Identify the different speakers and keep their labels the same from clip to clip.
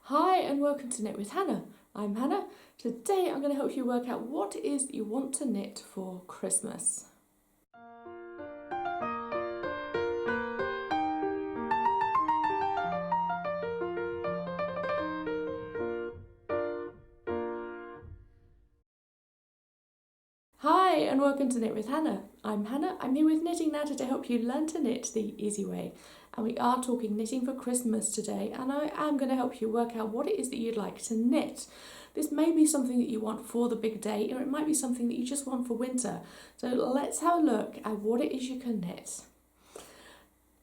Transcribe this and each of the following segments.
Speaker 1: Hi and welcome to Knit with Hannah. I'm Hannah. Today I'm going to help you work out what it is that you want to knit for Christmas. Hi and welcome to Knit with Hannah. I'm Hannah. I'm here with Knitting Natter to help you learn to knit the easy way. And we are talking knitting for Christmas today, and I am going to help you work out what it is that you'd like to knit. This may be something that you want for the big day, or it might be something that you just want for winter. So let's have a look at what it is you can knit.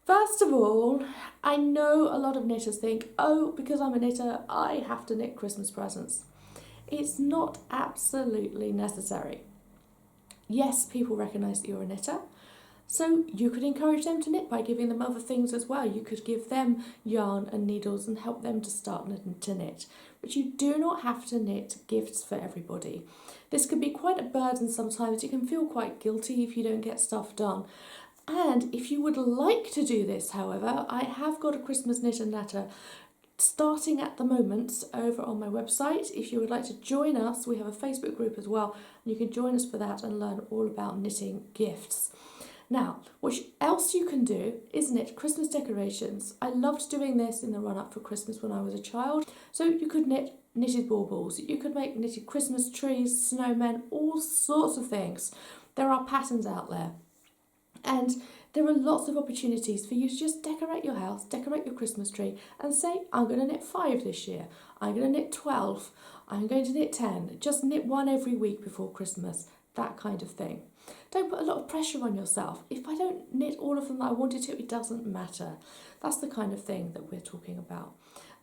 Speaker 1: First of all, I know a lot of knitters think, oh, because I'm a knitter, I have to knit Christmas presents. It's not absolutely necessary. Yes, people recognise that you're a knitter, so you could encourage them to knit by giving them other things as well. You could give them yarn and needles and help them to start to knit. But you do not have to knit gifts for everybody. This can be quite a burden sometimes. You can feel quite guilty if you don't get stuff done. And if you would like to do this, however, I have got a Christmas knit and natter starting at the moment over on my website. If you would like to join us, we have a Facebook group as well, and you can join us for that and learn all about knitting gifts. Now, what else you can do is knit Christmas decorations. I loved doing this in the run-up for Christmas when I was a child. So you could knit knitted baubles, you could make knitted Christmas trees, snowmen, all sorts of things. There are patterns out there. And there are lots of opportunities for you to just decorate your house, decorate your Christmas tree, and say, I'm going to knit 5 this year, I'm going to knit 12, I'm going to knit 10, just knit one every week before Christmas, that kind of thing. Don't put a lot of pressure on yourself. If I don't knit all of them that I wanted to, it doesn't matter. That's the kind of thing that we're talking about.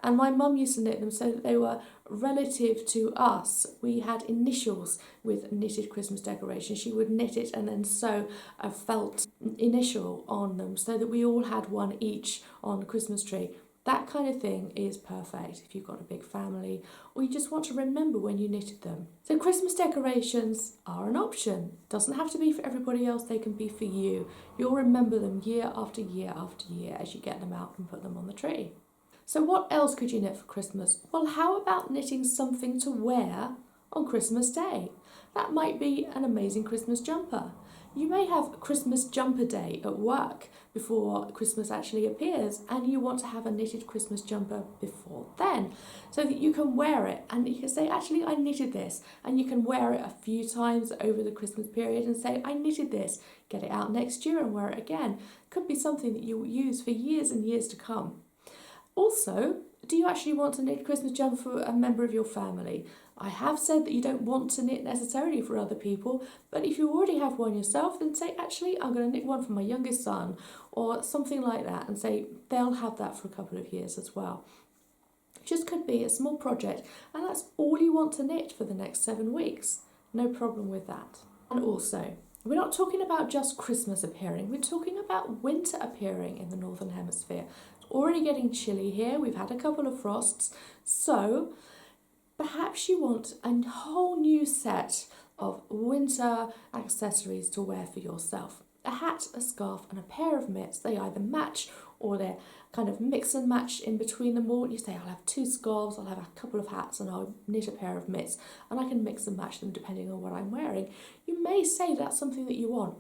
Speaker 1: And my mum used to knit them so that they were relative to us. We had initials with knitted Christmas decorations. She would knit it and then sew a felt initial on them so that we all had one each on the Christmas tree. That kind of thing is perfect if you've got a big family or you just want to remember when you knitted them. So Christmas decorations are an option. Doesn't have to be for everybody else, they can be for you. You'll remember them year after year after year as you get them out and put them on the tree. So what else could you knit for Christmas? Well, how about knitting something to wear on Christmas Day? That might be an amazing Christmas jumper. You may have a Christmas jumper day at work before Christmas actually appears, and you want to have a knitted Christmas jumper before then so that you can wear it and you can say, actually, I knitted this, and you can wear it a few times over the Christmas period and say, I knitted this, get it out next year and wear it again. Could be something that you will use for years and years to come. Also, do you actually want to knit a Christmas jumper for a member of your family? I have said that you don't want to knit necessarily for other people, but if you already have one yourself, then say, actually, I'm going to knit one for my youngest son, or something like that, and say they'll have that for a couple of years as well. It just could be a small project, and that's all you want to knit for the next 7 weeks. No problem with that. And also, we're not talking about just Christmas appearing, we're talking about winter appearing in the Northern Hemisphere. It's already getting chilly here, we've had a couple of frosts, so perhaps you want a whole new set of winter accessories to wear for yourself. A hat, a scarf and a pair of mitts. They either match or they're kind of mix and match in between them all. You say, I'll have 2 scarves, I'll have a couple of hats and I'll knit a pair of mitts, and I can mix and match them depending on what I'm wearing. You may say that's something that you want.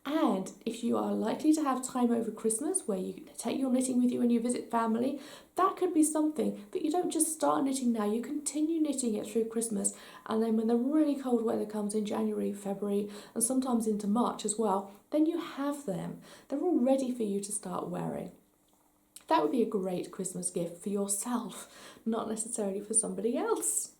Speaker 1: And if you are likely to have time over Christmas where you take your knitting with you when you visit family, that could be something that you don't just start knitting now, you continue knitting it through Christmas, and then when the really cold weather comes in January, February and sometimes into March as well, then you have them. They're all ready for you to start wearing. That would be a great Christmas gift for yourself, not necessarily for somebody else.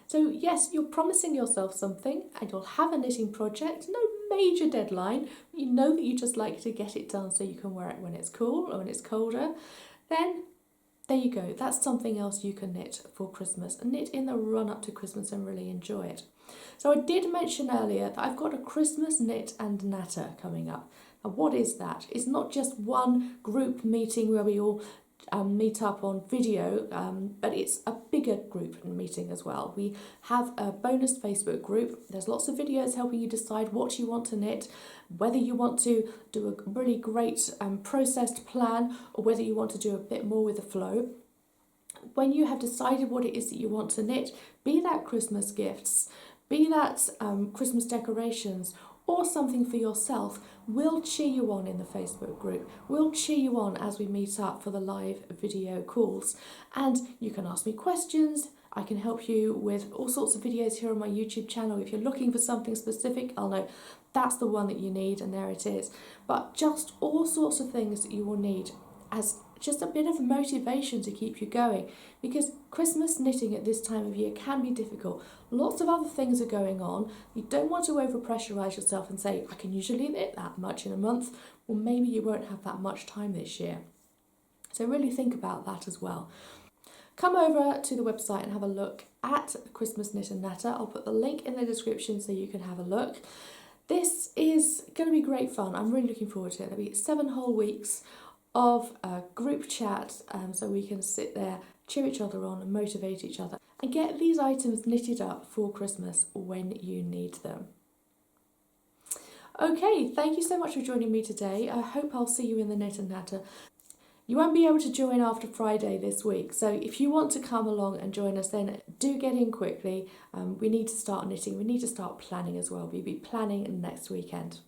Speaker 1: So yes, you're promising yourself something and you'll have a knitting project, no major deadline, you know that you just like to get it done so you can wear it when it's cool or when it's colder, then there you go, that's something else you can knit for Christmas and knit in the run up to Christmas and really enjoy it. So I did mention earlier that I've got a Christmas knit and natter coming up. Now what is that? It's not just one group meeting where we all meet up on video, but it's a bigger group meeting as well. We have a bonus Facebook group. There's lots of videos helping you decide what you want to knit, whether you want to do a really great processed plan or whether you want to do a bit more with the flow. when you have decided what it is that you want to knit, be that Christmas gifts, be that Christmas decorations, or something for yourself, we'll cheer you on in the Facebook group. We'll cheer you on as we meet up for the live video calls. And you can ask me questions. I can help you with all sorts of videos here on my YouTube channel. If you're looking for something specific, I'll know that's the one that you need, and there it is. But just all sorts of things that you will need as just a bit of motivation to keep you going, because Christmas knitting at this time of year can be difficult. Lots of other things are going on. You don't want to overpressurize yourself and say, I can usually knit that much in a month. Well, maybe you won't have that much time this year. So really think about that as well. Come over to the website and have a look at Christmas Knit and Natter. I'll put the link in the description so you can have a look. This is going to be great fun. I'm really looking forward to it. There'll be 7 whole weeks of a group chat, so we can sit there, cheer each other on and motivate each other and get these items knitted up for Christmas when you need them. Okay, thank you so much for joining me today. I hope I'll see you in the Knit and Natter. You won't be able to join after Friday this week, so if you want to come along and join us, then do get in quickly. We need to start knitting, we need to start planning as well. We'll be planning next weekend.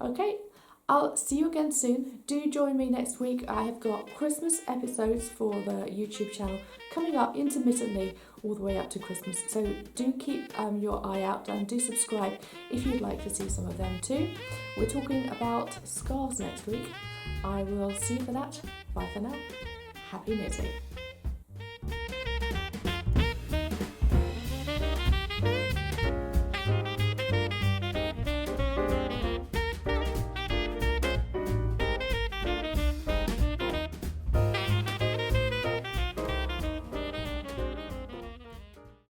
Speaker 1: Okay, I'll see you again soon. Do join me next week. I have got Christmas episodes for the YouTube channel coming up intermittently all the way up to Christmas. So do keep your eye out and do subscribe if you'd like to see some of them too. We're talking about scarves next week. I will see you for that. Bye for now. Happy knitting.